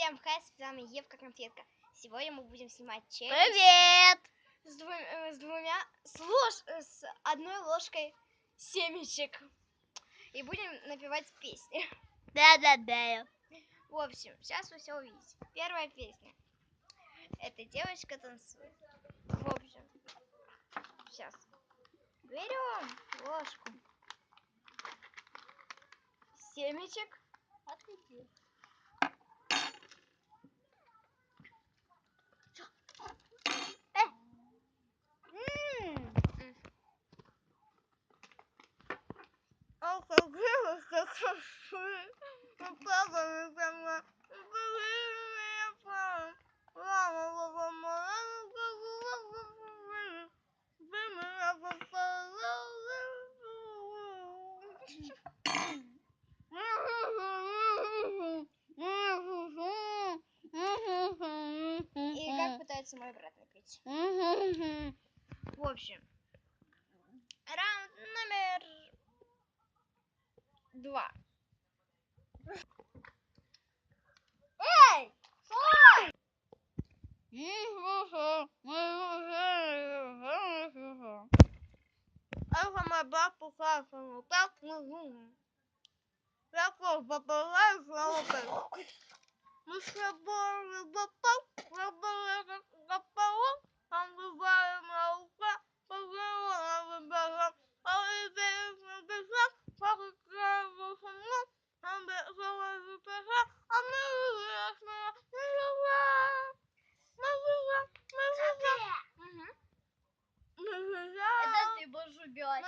Всем хай, с вами Евка Конфетка. Сегодня мы будем снимать челлендж. Привет! С одной ложкой семечек. И будем напевать песни. Да. В общем, сейчас вы все увидите. Первая песня. Эта девочка танцует. В общем, сейчас. Берем ложку семечек. Отойди. И как пытается мой брат напеть. В общем, раунд номер 2. Эй! Стой! Это мой брат пухается, так нужно. Я просто попадаю в лапы. Мы с тобой готовы, там бывает наука, позвонила выбора, а известно дышать, покрываю сумну, там бежала запиха, а мы выяснили, Это ты будешь убивать.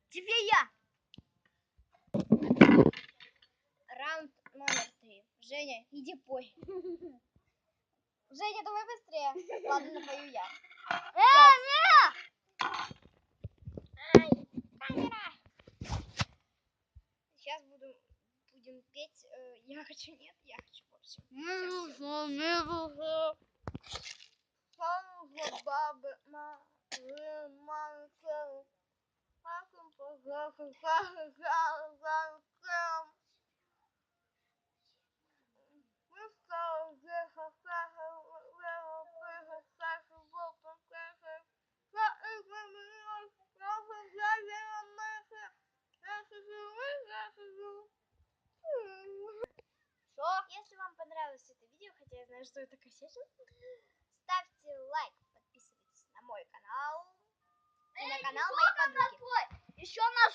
Тебе я. Раунд номер 3. Женя, иди пой. Женя, давай быстрее. Ладно, напою я. Камера. Сейчас будем петь. Я хочу, нет, я хочу. В общем, если вам понравилось это видео, хотя я знаю, что это кассета, ставьте лайк, подписывайтесь на мой канал и на канал моей подруги. Еще на